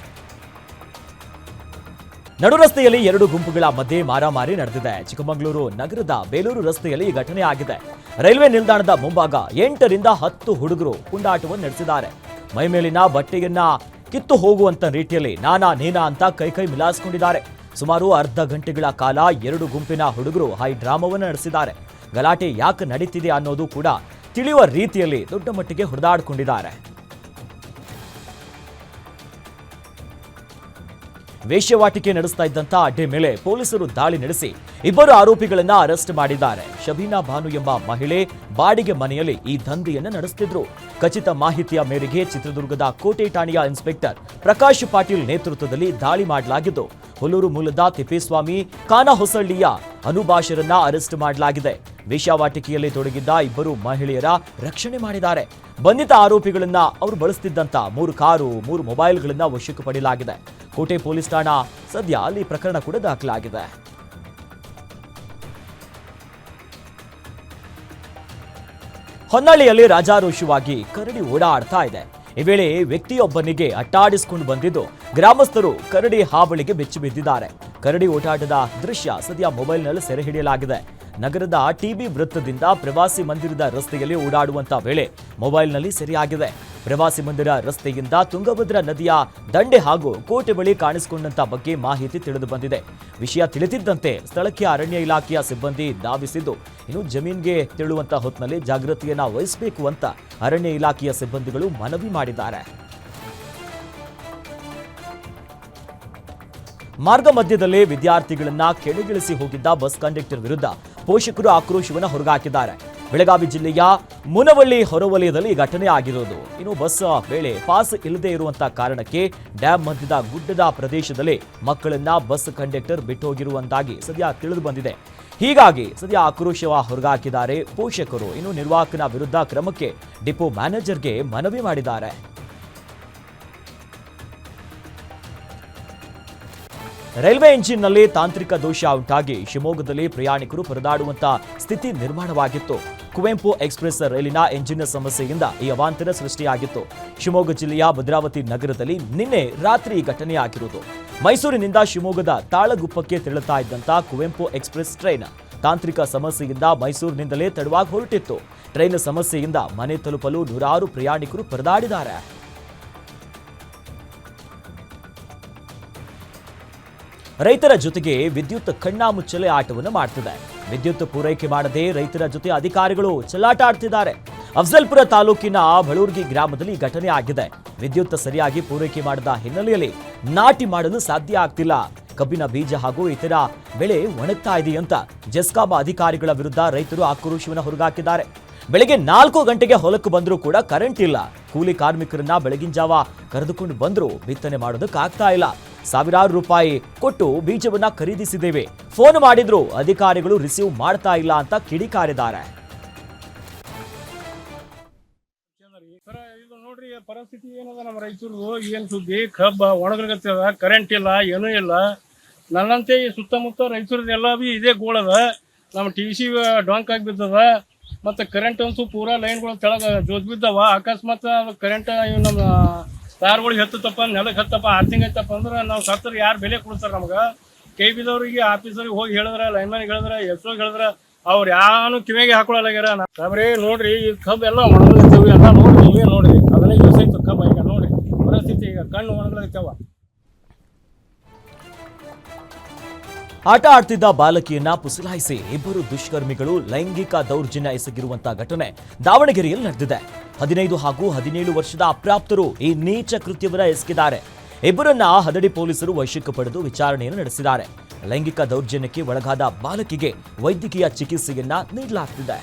ನಡು ರಸ್ತೆಯಲ್ಲಿ 2 ಗುಂಪುಗಳ ಮಧ್ಯೆ ಮಾರಾಮಾರಿ ನಡೆದಿದೆ. ಚಿಕ್ಕಮಗಳೂರು ನಗರದ ಬೇಲೂರು ರಸ್ತೆಯಲ್ಲಿ ಈ ಘಟನೆ ಆಗಿದೆ. ರೈಲ್ವೆ ನಿಲ್ದಾಣದ ಮುಂಭಾಗ 8 ರಿಂದ 10 ಹುಡುಗರು ಪುಂಡಾಟವನ್ನು ನಡೆಸಿದ್ದಾರೆ. ಮೈಮೇಲಿನ ಬಟ್ಟೆಯನ್ನ ಕಿತ್ತು ಹೋಗುವಂತ ರೀತಿಯಲ್ಲಿ ನಾನಾ ನೇನಾ ಅಂತ ಕೈ ಮಿಲಾಯಿಸಿಕೊಂಡಿದ್ದಾರೆ. ಸುಮಾರು ಅರ್ಧ ಗಂಟೆಗಳ ಕಾಲ 2 ಗುಂಪಿನ ಹುಡುಗರು ಹೈ ಡ್ರಾಮಾವನ್ನು ನಡೆಸಿದ್ದಾರೆ. ಗಲಾಟೆ ಯಾಕೆ ನಡೀತಿದೆ ಅನ್ನೋದು ಕೂಡ ತಿಳಿಯುವ ರೀತಿಯಲ್ಲಿ ದೊಡ್ಡ ಮಟ್ಟಿಗೆ ಹೊಡೆದಾಡಿಕೊಂಡಿದ್ದಾರೆ. ವೇಶ್ಯವಾಟಿಕೆ ನಡೆಸ್ತಾ ಇದ್ದಂತ ಅಡ್ಡೆ ಮೇಲೆ ಪೊಲೀಸರು ದಾಳಿ ನಡೆಸಿ ಇಬ್ಬರು ಆರೋಪಿಗಳನ್ನ ಅರೆಸ್ಟ್ ಮಾಡಿದ್ದಾರೆ. ಶಬೀನಾ ಬಾನು ಎಂಬ ಮಹಿಳೆ ಬಾಡಿಗೆ ಮನೆಯಲ್ಲಿ ಈ ದಂಧೆಯನ್ನು ನಡೆಸುತ್ತಿದ್ರು. ಖಚಿತ ಮಾಹಿತಿಯ ಮೇರೆಗೆ ಚಿತ್ರದುರ್ಗದ ಕೋಟೆ ಠಾಣೆಯ ಇನ್ಸ್ಪೆಕ್ಟರ್ ಪ್ರಕಾಶ್ ಪಾಟೀಲ್ ನೇತೃತ್ವದಲ್ಲಿ ದಾಳಿ ಮಾಡಲಾಗಿದ್ದು ಹುಲ್ಲೂರು ಮೂಲದ ತಿಪ್ಪೇಸ್ವಾಮಿ ಕಾನಹೊಸಳ್ಳಿಯ ಅನುಭಾಷರನ್ನ ಅರೆಸ್ಟ್ ಮಾಡಲಾಗಿದೆ. ವೇಶ್ಯಾವಾಟಿಕೆಯಲ್ಲಿ ತೊಡಗಿದ್ದ ಇಬ್ಬರು ಮಹಿಳೆಯರ ರಕ್ಷಣೆ ಮಾಡಿದ್ದಾರೆ. ಬಂಧಿತ ಆರೋಪಿಗಳನ್ನ ಅವರು ಬಳಸುತ್ತಿದ್ದಂತ 3 ಕಾರು 3 ಮೊಬೈಲ್ಗಳನ್ನ ವಶಕ್ಕೆ ಪಡೆಯಲಾಗಿದೆ. ಕೋಟೆ ಪೊಲೀಸ್ ಠಾಣಾ ಸದ್ಯ ಅಲ್ಲಿ ಪ್ರಕರಣ ಕೂಡ ದಾಖಲಾಗಿದೆ. ಹೊನ್ನಳ್ಳಿಯಲ್ಲಿ ರಾಜಾರೋಷವಾಗಿ ಕರಡಿ ಓಡಾಡ್ತಾ ಇದೆ. ಈ ವೇಳೆ ವ್ಯಕ್ತಿಯೊಬ್ಬನಿಗೆ ಅಟ್ಟಾಡಿಸಿಕೊಂಡು ಬಂದಿದ್ದು ಗ್ರಾಮಸ್ಥರು ಕರಡಿ ಹಾವಳಿಗೆ ಬೆಚ್ಚಿ ಬಿದ್ದಿದ್ದಾರೆ. ಕರಡಿ ಓಡಾಟದ ದೃಶ್ಯ ಸದ್ಯ ಮೊಬೈಲ್ನಲ್ಲಿ ಸೆರೆ ಹಿಡಿಯಲಾಗಿದೆ. ನಗರದ ಟಿಬಿ ವೃತ್ತದಿಂದ ಪ್ರವಾಸಿ ಮಂದಿರದ ರಸ್ತೆಯಲ್ಲಿ ಓಡಾಡುವಂತ ವೇಳೆ ಮೊಬೈಲ್ನಲ್ಲಿ ಸೆರೆಯಾಗಿದೆ. ಪ್ರವಾಸಿ ಮಂದಿರ ರಸ್ತೆಯಿಂದ ತುಂಗಭದ್ರಾ ನದಿಯ ದಂಡೆ ಹಾಗೂ ಕೋಟೆ ಬಳಿ ಕಾಣಿಸಿಕೊಂಡಂತ ಬಗ್ಗೆ ಮಾಹಿತಿ ತಿಳಿದು ಬಂದಿದೆ. ವಿಷಯ ತಿಳಿದಿದ್ದಂತೆ ಸ್ಥಳಕ್ಕೆ ಅರಣ್ಯ ಇಲಾಖೆಯ ಸಿಬ್ಬಂದಿ ಧಾವಿಸಿದ್ದು ಇನ್ನು ಜಮೀನ್ಗೆ ತೆರಳುವಂತ ಹೊತ್ತಿನಲ್ಲಿ ಜಾಗೃತಿಯನ್ನ ವಹಿಸಬೇಕು ಅಂತ ಅರಣ್ಯ ಇಲಾಖೆಯ ಸಿಬ್ಬಂದಿಗಳು ಮನವಿ ಮಾಡಿದ್ದಾರೆ. ಮಾರ್ಗ ಮಧ್ಯದಲ್ಲೇ ವಿದ್ಯಾರ್ಥಿಗಳನ್ನ ಕೆಳಗಿಳಿಸಿ ಹೋಗಿದ್ದ ಬಸ್ ಕಂಡಕ್ಟರ್ ವಿರುದ್ಧ ಪೋಷಕರು ಆಕ್ರೋಶವನ್ನು ಹೊರಗಾಕಿದ್ದಾರೆ. ಬೆಳಗಾವಿ ಜಿಲ್ಲೆಯ ಮುನವಳ್ಳಿ ಹೊರವಲಯದಲ್ಲಿ ಈ ಘಟನೆ ಆಗಿರೋದು. ಇನ್ನು ಬಸ್ ವೇಳೆ ಪಾಸ್ ಇಲ್ಲದೆ ಇರುವಂತಹ ಕಾರಣಕ್ಕೆ ಡ್ಯಾಂ ಮಧ್ಯದ ಗುಡ್ಡದ ಪ್ರದೇಶದಲ್ಲಿ ಮಕ್ಕಳನ್ನ ಬಸ್ ಕಂಡಕ್ಟರ್ ಬಿಟ್ಟು ಹೋಗಿರುವಂತಾಗಿ ಸದ್ಯ ತಿಳಿದು ಬಂದಿದೆ. ಹೀಗಾಗಿ ಸದ್ಯ ಆಕ್ರೋಶ ಹೊರಗಾಕಿದ್ದಾರೆ ಪೋಷಕರು. ಇನ್ನು ನಿರ್ವಾಹಕನ ವಿರುದ್ಧ ಕ್ರಮಕ್ಕೆ ಡಿಪೋ ಮ್ಯಾನೇಜರ್ಗೆ ಮನವಿ ಮಾಡಿದ್ದಾರೆ. ರೈಲ್ವೆ ಇಂಜಿನ್ನಲ್ಲಿ ತಾಂತ್ರಿಕ ದೋಷ ಉಂಟಾಗಿ ಶಿವಮೊಗ್ಗದಲ್ಲಿ ಪ್ರಯಾಣಿಕರು ಪರದಾಡುವಂತ ಸ್ಥಿತಿ ನಿರ್ಮಾಣವಾಗಿತ್ತು. ಕುವೆಂಪು ಎಕ್ಸ್ಪ್ರೆಸ್ ರೈಲಿನ ಎಂಜಿನ್ ಸಮಸ್ಯೆಯಿಂದ ಈ ಅವಾಂತರ ಸೃಷ್ಟಿಯಾಗಿತ್ತು. ಶಿವಮೊಗ್ಗ ಜಿಲ್ಲೆಯ ಭದ್ರಾವತಿ ನಗರದಲ್ಲಿ ನಿನ್ನೆ ರಾತ್ರಿ ಘಟನೆಯಾಗಿರುವುದು. ಮೈಸೂರಿನಿಂದ ಶಿವಮೊಗ್ಗದ ತಾಳಗುಪ್ಪಕ್ಕೆ ತೆರಳುತ್ತಾ ಇದ್ದಂತ ಕುವೆಂಪು ಎಕ್ಸ್‌ಪ್ರೆಸ್ ಟ್ರೈನ್ ತಾಂತ್ರಿಕ ಸಮಸ್ಯೆಯಿಂದ ಮೈಸೂರಿನಿಂದಲೇ ತಡವಾಗಿ ಹೊರಟಿತ್ತು. ಟ್ರೈನ್ ಸಮಸ್ಯೆಯಿಂದ ಮನೆ ತಲುಪಲು ನೂರಾರು ಪ್ರಯಾಣಿಕರು ಪರದಾಡಿದ್ದಾರೆ. ರೈತರ ಜೊತೆಗೆ ವಿದ್ಯುತ್ ಕಣ್ಣಾಮುಚ್ಚಲೆ ಆಟವನ್ನು ಮಾಡ್ತಿದೆ. ವಿದ್ಯುತ್ ಪೂರೈಕೆ ಮಾಡದೆ ರೈತರ ಜೊತೆ ಅಧಿಕಾರಿಗಳು ಚೆಲ್ಲಾಟ ಆಡ್ತಿದ್ದಾರೆ. ಅಫ್ಜಲ್ಪುರ ತಾಲೂಕಿನ ಬಳೂರ್ಗಿ ಗ್ರಾಮದಲ್ಲಿ ಘಟನೆ ಆಗಿದೆ. ವಿದ್ಯುತ್ ಸರಿಯಾಗಿ ಪೂರೈಕೆ ಮಾಡದ ಹಿನ್ನೆಲೆಯಲ್ಲಿ ನಾಟಿ ಮಾಡಲು ಸಾಧ್ಯ ಆಗ್ತಿಲ್ಲ. ಕಬ್ಬಿನ ಬೀಜ ಹಾಗೂ ಇತರ ಬೆಳೆ ಒಣಗ್ತಾ ಇದೆಯಂತ ಜೆಸ್ಕಾಂ ಅಧಿಕಾರಿಗಳ ವಿರುದ್ಧ ರೈತರು ಆಕ್ರೋಶವನ್ನು ಹೊರಗಾಕಿದ್ದಾರೆ. ಬೆಳಗ್ಗೆ 4 ಗಂಟೆಗೆ ಹೊಲಕ್ಕೆ ಬಂದರೂ ಕೂಡ ಕರೆಂಟ್ ಇಲ್ಲ. ಕೂಲಿ ಕಾರ್ಮಿಕರನ್ನ ಬೆಳಗಿನ ಜಾವ ಕರೆದುಕೊಂಡು ಬಂದರೂ ಬಿತ್ತನೆ ಮಾಡೋದಕ್ಕಾಗ್ತಾ ಇಲ್ಲ. ಸಾವಿರಾರು ರೂಪಾಯಿ ಕೊಟ್ಟು ಬೀಜವನ್ನ ಖರೀದಿಸಿದ್ದೇವೆ, ಫೋನ್ ಮಾಡಿದ್ರು ಅಧಿಕಾರಿಗಳು ರಿಸೀವ್ ಮಾಡ್ತಾ ಇಲ್ಲ ಅಂತ ಕಿಡಿಕಾರಿದ್ದಾರೆ. ನೋಡ್ರಿ ಪರಿಸ್ಥಿತಿ ಏನದ ನಮ್ಮ ರೈತರು ಏನ್ ಸುದ್ದಿ ಕಬ್ಬ ಒಣಗಲ್ಗತ್ತದ, ಕರೆಂಟ್ ಇಲ್ಲ, ಏನೂ ಇಲ್ಲ. ನನ್ನಂತೆ ಈ ಸುತ್ತಮುತ್ತ ರೈತರದೆಲ್ಲ ಬಿ ಇದೇ ಗೋಳದ. ನಮ್ಮ TC ಡಾಂಕ್ ಆಗಿ ಬಿದ್ದದ, ಮತ್ತು ಕರೆಂಟ್ ಅಂತೂ ಪೂರಾ ಲೈನ್ಗಳು ತೆಳಗ ಜೋತ್ ಬಿದ್ದವ. ಅಕಸ್ಮಾತ್ ಕರೆಂಟ್ ನಮ್ಮ ತಾರ್ಗಳಿಗೆ ಹತ್ತಪ್ಪ, ನೆಲಕ್ಕೆ ಹತ್ತಪ್ಪ, 6 ತಿಂಗಳು ಹತ್ತಪ್ಪ ಅಂದ್ರೆ ನಾವು ಸತ್ತರ ಯಾರು ಬೆಲೆ ಕೊಡ್ತಾರೆ ನಮ್ಗೆ? KBದವ್ರಿಗೆ ಆಫೀಸರಿಗೆ ಹೋಗಿ ಹೇಳಿದ್ರೆ, ಲೈನ್ಮನ್ಗೆ ಹೇಳಿದ್ರೆ, SOಗೆ ಹೇಳಿದ್ರೆ ಅವ್ರು ಯಾರು ಕಿವಿಗೆ ಹಾಕೊಳ್ಳಲಾಗ್ಯಾರ. ಕಬ್ರಿ ನೋಡ್ರಿ, ಈ ಕಬ್ಬು ಎಲ್ಲ ಒಣಗಲಿರ್ತೇವೆ, ಎಲ್ಲ ನೋಡ್ರಿ, ನೀವೇ ನೋಡ್ರಿ. 15 ದಿವಸ ಆಯ್ತು ಕಬ್ಬ. ಈಗ ನೋಡ್ರಿ ಪರಿಸ್ಥಿತಿ, ಈಗ ಕಣ್ಣು ಒಣಗಲಿರ್ತೇವ. ಆಟ ಆಡ್ತಿದ್ದ ಬಾಲಕಿಯನ್ನ ಪುಸಲಾಯಿಸಿ ಇಬ್ಬರು ದುಷ್ಕರ್ಮಿಗಳು ಲೈಂಗಿಕ ದೌರ್ಜನ್ಯ ಎಸಗಿರುವಂತಹ ಘಟನೆ ದಾವಣಗೆರೆಯಲ್ಲಿ ನಡೆದಿದೆ. 15 ಹಾಗೂ 17 ವರ್ಷದ ಅಪ್ರಾಪ್ತರು ಈ ನೀಚ ಕೃತ್ಯವನ್ನ ಎಸಗಿದ್ದಾರೆ. ಇಬ್ಬರನ್ನ ಹದಡಿ ಪೊಲೀಸರು ವಶಕ್ಕೆ ಪಡೆದು ವಿಚಾರಣೆಯನ್ನು ನಡೆಸಿದ್ದಾರೆ. ಲೈಂಗಿಕ ದೌರ್ಜನ್ಯಕ್ಕೆ ಒಳಗಾದ ಬಾಲಕಿಗೆ ವೈದ್ಯಕೀಯ ಚಿಕಿತ್ಸೆಯನ್ನ ನೀಡಲಾಗುತ್ತಿದೆ.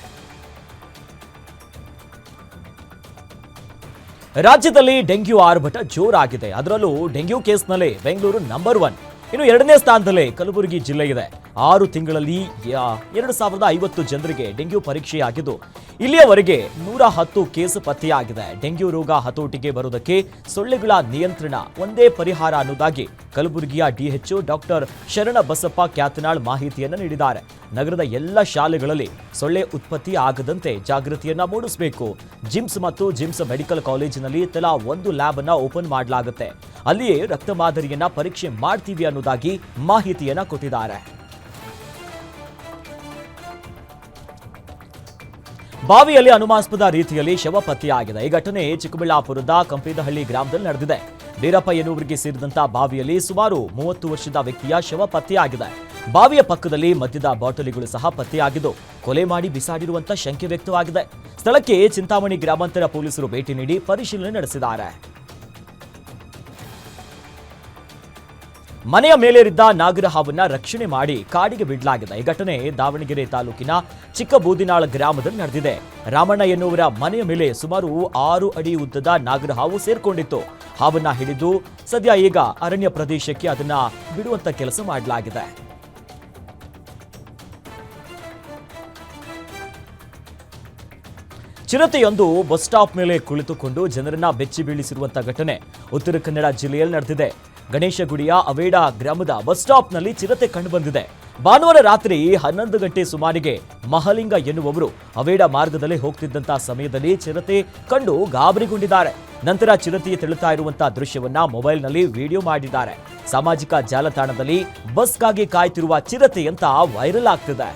ರಾಜ್ಯದಲ್ಲಿ ಡೆಂಗ್ಯೂ ಆರ್ಭಟ ಜೋರಾಗಿದೆ. ಅದರಲ್ಲೂ ಡೆಂಗ್ಯೂ ಕೇಸ್ನಲ್ಲಿ ಬೆಂಗಳೂರು ನಂಬರ್ 1. ಇನ್ನು 2ನೇ ಸ್ಥಾನದಲ್ಲೇ ಕಲಬುರಗಿ ಜಿಲ್ಲೆ ಇದೆ. 6 ತಿಂಗಳಲ್ಲಿ 2050 ಜನರಿಗೆ ಡೆಂಗ್ಯೂ ಪರೀಕ್ಷೆಯಾಗಿದ್ದು ಇಲ್ಲಿಯವರೆಗೆ 110 ಕೇಸ್ ಪತ್ತೆಯಾಗಿದೆ. ಡೆಂಗ್ಯೂ ರೋಗ ಹತೋಟಿಗೆ ಬರುವುದಕ್ಕೆ ಸೊಳ್ಳೆಗಳ ನಿಯಂತ್ರಣ ಒಂದೇ ಪರಿಹಾರ ಅನ್ನೋದಾಗಿ ಕಲಬುರಗಿಯ DHO ಡಾಕ್ಟರ್ ಶರಣ ಬಸಪ್ಪ ಕ್ಯಾತನಾಳ್ ಮಾಹಿತಿಯನ್ನು ನೀಡಿದ್ದಾರೆ. ನಗರದ ಎಲ್ಲ ಶಾಲೆಗಳಲ್ಲಿ ಸೊಳ್ಳೆ ಉತ್ಪತ್ತಿ ಆಗದಂತೆ ಜಾಗೃತಿಯನ್ನ ಮೂಡಿಸಬೇಕು. ಜಿಮ್ಸ್ ಮತ್ತು ಜಿಮ್ಸ್ ಮೆಡಿಕಲ್ ಕಾಲೇಜಿನಲ್ಲಿ ತಲಾ 1 ಲ್ಯಾಬ್ ಅನ್ನ ಓಪನ್ ಮಾಡಲಾಗುತ್ತೆ. ಅಲ್ಲಿಯೇ ರಕ್ತ ಮಾದರಿಯನ್ನ ಪರೀಕ್ಷೆ ಮಾಡ್ತೀವಿ ಅನ್ನೋದಾಗಿ ಮಾಹಿತಿಯನ್ನ ಕೊಟ್ಟಿದ್ದಾರೆ. ಬಾವಿಯಲ್ಲಿ ಅನುಮಾನಾಸ್ಪದ ರೀತಿಯಲ್ಲಿ ಶವ ಪತ್ತೆಯಾಗಿದೆ. ಈ ಘಟನೆ ಚಿಕ್ಕಬಳ್ಳಾಪುರದ ಕಂಪೇದಹಳ್ಳಿ ಗ್ರಾಮದಲ್ಲಿ ನಡೆದಿದೆ. ಬೀರಪ್ಪ ಎನ್ನುವರಿಗೆ ಸೇರಿದಂತ ಬಾವಿಯಲ್ಲಿ ಸುಮಾರು 30 ವರ್ಷದ ವ್ಯಕ್ತಿಯ ಶವ ಪತ್ತೆಯಾಗಿದೆ. ಬಾವಿಯ ಪಕ್ಕದಲ್ಲಿ ಮದ್ಯದ ಬಾಟಲಿಗಳು ಸಹ ಪತ್ತೆಯಾಗಿದ್ದು ಕೊಲೆ ಮಾಡಿ ಬಿಸಾಡಿರುವಂತ ಶಂಕೆ ವ್ಯಕ್ತವಾಗಿದೆ. ಸ್ಥಳಕ್ಕೆ ಚಿಂತಾಮಣಿ ಗ್ರಾಮಾಂತರ ಪೊಲೀಸರು ಭೇಟಿ ನೀಡಿ ಪರಿಶೀಲನೆ ನಡೆಸಿದ್ದಾರೆ. ಮನೆಯ ಮೇಲೇರಿದ್ದ ನಾಗರಹಾವನ್ನ ರಕ್ಷಣೆ ಮಾಡಿ ಕಾಡಿಗೆ ಬಿಡಲಾಗಿದೆ. ಈ ಘಟನೆ ದಾವಣಗೆರೆ ತಾಲೂಕಿನ ಚಿಕ್ಕಬೂದಿನಾಳ ಗ್ರಾಮದಲ್ಲಿ ನಡೆದಿದೆ. ರಾಮಣ್ಣ ಎನ್ನುವರ ಮನೆಯ ಮೇಲೆ ಸುಮಾರು 6 ಅಡಿ ಉದ್ದದ ನಾಗರಹಾವು ಸೇರ್ಕೊಂಡಿತ್ತು. ಹಾವನ್ನ ಹಿಡಿದು ಸದ್ಯ ಈಗ ಅರಣ್ಯ ಪ್ರದೇಶಕ್ಕೆ ಅದನ್ನ ಬಿಡುವಂತ ಕೆಲಸ ಮಾಡಲಾಗಿದೆ. ಚಿರತೆಯೊಂದು ಬಸ್ ಸ್ಟಾಪ್ ಮೇಲೆ ಕುಳಿತುಕೊಂಡು ಜನರನ್ನ ಬೆಚ್ಚಿ ಬೀಳಿಸಿರುವಂತಹ ಘಟನೆ ಉತ್ತರ ಕನ್ನಡ ಜಿಲ್ಲೆಯಲ್ಲಿ ನಡೆದಿದೆ. ಗಣೇಶಗುಡಿಯ ಅವೇಡ ಗ್ರಾಮದ ಬಸ್ ಸ್ಟಾಪ್ನಲ್ಲಿ ಚಿರತೆ ಕಂಡುಬಂದಿದೆ. ಭಾನುವಾರ ರಾತ್ರಿ 11 ಗಂಟೆ ಸುಮಾರಿಗೆ ಮಹಲಿಂಗ ಎನ್ನುವವರು ಅವೇಡ ಮಾರ್ಗದಲ್ಲಿ ಹೋಗ್ತಿದ್ದಂತಹ ಸಮಯದಲ್ಲಿ ಚಿರತೆ ಕಂಡು ಗಾಬರಿಗೊಂಡಿದ್ದಾರೆ. ನಂತರ ಚಿರತೆ ತೆರಳುತ್ತಾ ಇರುವಂತಹ ದೃಶ್ಯವನ್ನ ಮೊಬೈಲ್ನಲ್ಲಿ ವಿಡಿಯೋ ಮಾಡಿದ್ದಾರೆ. ಸಾಮಾಜಿಕ ಜಾಲತಾಣದಲ್ಲಿ ಬಸ್ಗಾಗಿ ಕಾಯ್ತಿರುವ ಚಿರತೆ ಅಂತ ವೈರಲ್ ಆಗ್ತಿದೆ.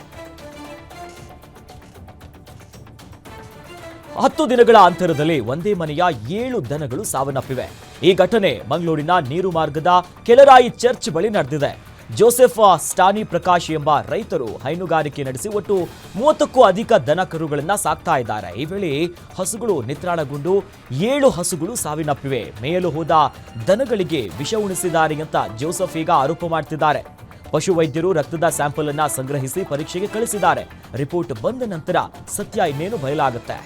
10 ದಿನಗಳ ಅಂತರದಲ್ಲಿ ಒಂದೇ ಮನೆಯ 7 ದನಗಳು ಸಾವನ್ನಪ್ಪಿವೆ. ಈ ಘಟನೆ ಮಂಗಳೂರಿನ ನೀರು ಮಾರ್ಗದ ಕೆಳರಾಯಿ ಚರ್ಚ್ ಬಳಿ ನಡೆದಿದೆ. ಜೋಸೆಫ್ ಸ್ಟಾನಿ ಪ್ರಕಾಶ್ ಎಂಬ ರೈತರು ಹೈನುಗಾರಿಕೆ ನಡೆಸಿ ಒಟ್ಟು 30ಕ್ಕೂ ಅಧಿಕ ದನ ಕರುಗಳನ್ನ ಸಾಕ್ತಾ ಇದ್ದಾರೆ. ಈ ವೇಳೆ ಹಸುಗಳು ನಿತ್ರಾಣಗೊಂಡು 7 ಹಸುಗಳು ಸಾವನ್ನಪ್ಪಿವೆ. ಮೇಯಲು ಹೋದ ದನಗಳಿಗೆ ವಿಷ ಉಣಿಸಿದ್ದಾರೆ ಅಂತ ಜೋಸೆಫ್ ಈಗ ಆರೋಪ ಮಾಡ್ತಿದ್ದಾರೆ. ಪಶು ವೈದ್ಯರು ರಕ್ತದ ಸ್ಯಾಂಪಲ್ ಅನ್ನ ಸಂಗ್ರಹಿಸಿ ಪರೀಕ್ಷೆಗೆ ಕಳಿಸಿದ್ದಾರೆ. ರಿಪೋರ್ಟ್ ಬಂದ ನಂತರ ಸತ್ಯ ಇನ್ನೇನು ಬಯಲಾಗುತ್ತೆ.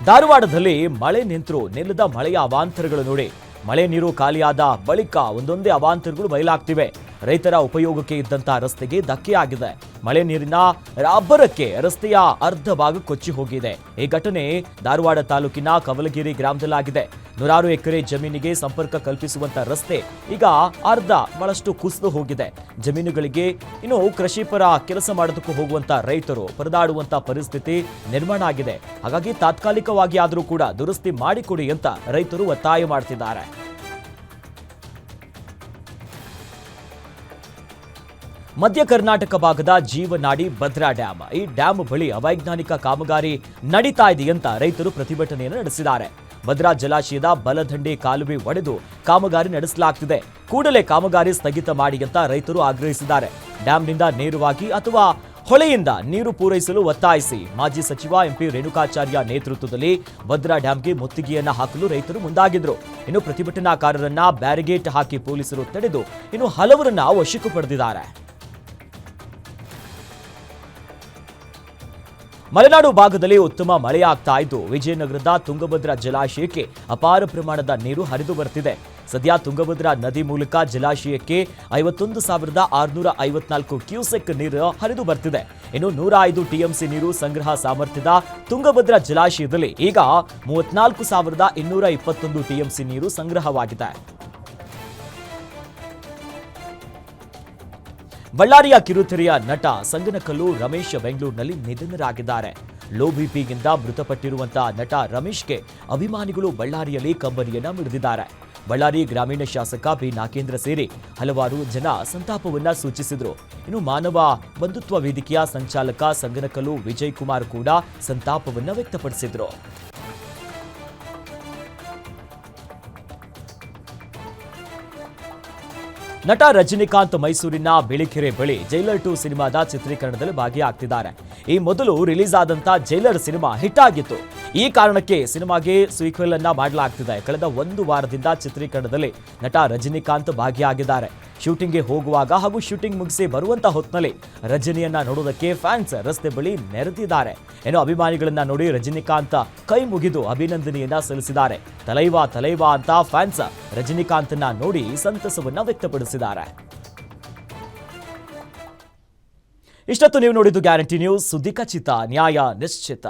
ಧಾರವಾಡದಲ್ಲಿ ಮಳೆ ನಿಂತರೂ ನಿಲ್ಲದ ಮಳೆಯ ಅವಾಂತರಗಳು ನೋಡಿ. ಮಳೆ ನೀರು ಖಾಲಿಯಾದ ಬಳಿಕ ಒಂದೊಂದೇ ಅವಾಂತರಗಳು ಬಯಲಾಗ್ತಿವೆ. ರೈತರ ಉಪಯೋಗಕ್ಕೆ ಇದ್ದಂತ ರಸ್ತೆಗೆ ಧಕ್ಕೆಯಾಗಿದೆ. ಮಳೆ ನೀರಿನ ಅಬ್ಬರಕ್ಕೆ ರಸ್ತೆಯ ಅರ್ಧ ಭಾಗ ಕೊಚ್ಚಿ ಹೋಗಿದೆ. ಈ ಘಟನೆ ಧಾರವಾಡ ತಾಲೂಕಿನ ಕವಲಗಿರಿ ಗ್ರಾಮದಲ್ಲಾಗಿದೆ. ನೂರಾರು ಎಕರೆ ಜಮೀನಿಗೆ ಸಂಪರ್ಕ ಕಲ್ಪಿಸುವಂತ ರಸ್ತೆ ಈಗ ಅರ್ಧ ಬಹಳಷ್ಟು ಕುಸಿದು ಹೋಗಿದೆ. ಜಮೀನುಗಳಿಗೆ ಇನ್ನು ಕೃಷಿ ಪರ ಕೆಲಸ ಮಾಡೋದಕ್ಕೂ ಹೋಗುವಂತ ರೈತರು ಪರದಾಡುವಂತ ಪರಿಸ್ಥಿತಿ ನಿರ್ಮಾಣ ಆಗಿದೆ. ಹಾಗಾಗಿ ತಾತ್ಕಾಲಿಕವಾಗಿ ಆದರೂ ಕೂಡ ದುರಸ್ತಿ ಮಾಡಿಕೊಡಿ ಅಂತ ರೈತರು ಒತ್ತಾಯ ಮಾಡ್ತಿದ್ದಾರೆ. ಮಧ್ಯ ಕರ್ನಾಟಕ ಭಾಗದ ಜೀವನಾಡಿ ಭದ್ರಾ ಡ್ಯಾಮ್. ಈ ಡ್ಯಾಮ್ ಬಳಿ ಅವೈಜ್ಞಾನಿಕ ಕಾಮಗಾರಿ ನಡೀತಾ ಇದೆ ಅಂತ ರೈತರು ಪ್ರತಿಭಟನೆಯನ್ನು ನಡೆಸಿದ್ದಾರೆ. ಭದ್ರಾ ಜಲಾಶಯದ ಬಲದಂಡೆ ಕಾಲುವೆ ಒಡೆದು ಕಾಮಗಾರಿ ನಡೆಸಲಾಗ್ತಿದೆ. ಕೂಡಲೇ ಕಾಮಗಾರಿ ಸ್ಥಗಿತ ಮಾಡಿ ಅಂತ ರೈತರು ಆಗ್ರಹಿಸಿದ್ದಾರೆ. ಡ್ಯಾಂನಿಂದ ನೇರವಾಗಿ ಅಥವಾ ಹೊಳೆಯಿಂದ ನೀರು ಪೂರೈಸಲು ಒತ್ತಾಯಿಸಿ ಮಾಜಿ ಸಚಿವ ಎಂಪಿ ರೇಣುಕಾಚಾರ್ಯ ನೇತೃತ್ವದಲ್ಲಿ ಭದ್ರಾ ಡ್ಯಾಂಗೆ ಮುತ್ತಿಗೆಯನ್ನ ಹಾಕಲು ರೈತರು ಮುಂದಾಗಿದ್ರು. ಇನ್ನು ಪ್ರತಿಭಟನಾಕಾರರನ್ನ ಬ್ಯಾರಿಗೇಟ್ ಹಾಕಿ ಪೊಲೀಸರು ತಡೆದು ಇನ್ನು ಹಲವರನ್ನ ವಶಕ್ಕೂ ಪಡೆದಿದ್ದಾರೆ. ಮಲೆನಾಡು ಭಾಗದಲ್ಲಿ ಉತ್ತಮ ಮಳೆಯಾಗ್ತಾ ಇದ್ದು ವಿಜಯನಗರದ ತುಂಗಭದ್ರಾ ಜಲಾಶಯಕ್ಕೆ ಅಪಾರ ಪ್ರಮಾಣದ ನೀರು ಹರಿದು ಬರ್ತಿದೆ. ಸದ್ಯ ತುಂಗಭದ್ರಾ ನದಿ ಮೂಲಕ ಜಲಾಶಯಕ್ಕೆ 51,654 ಕ್ಯೂಸೆಕ್ ನೀರು ಹರಿದು ಬರ್ತಿದೆ. ಇನ್ನು 105 ಟಿಎಂಸಿ ನೀರು ಸಂಗ್ರಹ ಸಾಮರ್ಥ್ಯದ ತುಂಗಭದ್ರಾ ಜಲಾಶಯದಲ್ಲಿ ಈಗ 34,221 ಟಿಎಂಸಿ ನೀರು ಸಂಗ್ರಹವಾಗಿದೆ. ಬಳ್ಳಾರಿಯ ಕಿರುತೆರೆಯ ನಟ ಸಂಗನಕಲ್ಲು ರಮೇಶ್ ಬೆಂಗಳೂರಿನಲ್ಲಿ ನಿಧನರಾಗಿದ್ದಾರೆ. ಲೋ ಬಿಪಿಗಿಂದ ಮೃತಪಟ್ಟಿರುವಂತಹ ನಟ ರಮೇಶ್ಗೆ ಅಭಿಮಾನಿಗಳು ಬಳ್ಳಾರಿಯಲ್ಲಿ ಕಂಬನಿಯನ್ನ ಮಿಡಿದಿದ್ದಾರೆ. ಬಳ್ಳಾರಿ ಗ್ರಾಮೀಣ ಶಾಸಕ ಪಿ ನಾಗೇಂದ್ರ ಸೇರಿ ಹಲವಾರು ಜನ ಸಂತಾಪವನ್ನ ಸೂಚಿಸಿದರು. ಇನ್ನು ಮಾನವ ಬಂಧುತ್ವ ವೇದಿಕೆಯ ಸಂಚಾಲಕ ಸಂಗನಕಲ್ಲು ವಿಜಯ್ ಕುಮಾರ್ ಕೂಡ ಸಂತಾಪವನ್ನ ವ್ಯಕ್ತಪಡಿಸಿದರು. ನಟ ರಜನಿಕಾಂತ್ ಮೈಸೂರಿನ ಬಿಳಿಕೆರೆ ಬಳಿ ಜೈಲರ್ 2 ಸಿನಿಮಾದ ಚಿತ್ರೀಕರಣದಲ್ಲಿ ಭಾಗಿಯಾಗ್ತಿದ್ದಾರೆ. ಈ ಮೊದಲು ರಿಲೀಸ್ ಆದಂತ ಜೈಲರ್ ಸಿನಿಮಾ ಹಿಟ್ ಆಗಿತ್ತು. ಈ ಕಾರಣಕ್ಕೆ ಸಿನಿಮಾಗೆ ಸೀಕ್ವೆಲ್ ಅನ್ನ ಮಾಡಲಾಗ್ತಿದೆ. ಕಳೆದ 1 ವಾರದಿಂದ ಚಿತ್ರೀಕರಣದಲ್ಲಿ ನಟ ರಜನಿಕಾಂತ್ ಭಾಗಿಯಾಗಿದ್ದಾರೆ. ಶೂಟಿಂಗ್ಗೆ ಹೋಗುವಾಗ ಹಾಗೂ ಶೂಟಿಂಗ್ ಮುಗಿಸಿ ಬರುವಂತ ಹೊತ್ತಿನಲ್ಲಿ ರಜನಿಯನ್ನ ನೋಡೋದಕ್ಕೆ ಫ್ಯಾನ್ಸ್ ರಸ್ತೆ ಬಳಿ ನೆರೆದಿದ್ದಾರೆ. ಏನೋ ಅಭಿಮಾನಿಗಳನ್ನ ನೋಡಿ ರಜನಿಕಾಂತ್ ಕೈ ಮುಗಿದು ಅಭಿನಂದನೆಯನ್ನ ಸಲ್ಲಿಸಿದ್ದಾರೆ. ತಲೈವಾ ತಲೈವಾ ಅಂತ ಫ್ಯಾನ್ಸ್ ರಜನಿಕಾಂತ್ನ ನೋಡಿ ಸಂತಸವನ್ನ ವ್ಯಕ್ತಪಡಿಸಿದ್ದಾರೆ. ಇಷ್ಟೊತ್ತು ನೀವು ನೋಡಿದ್ದು ಗ್ಯಾರಂಟಿ ನ್ಯೂಸ್. ಸುದ್ದಿ ಖಚಿತ, ನ್ಯಾಯ ನಿಶ್ಚಿತ.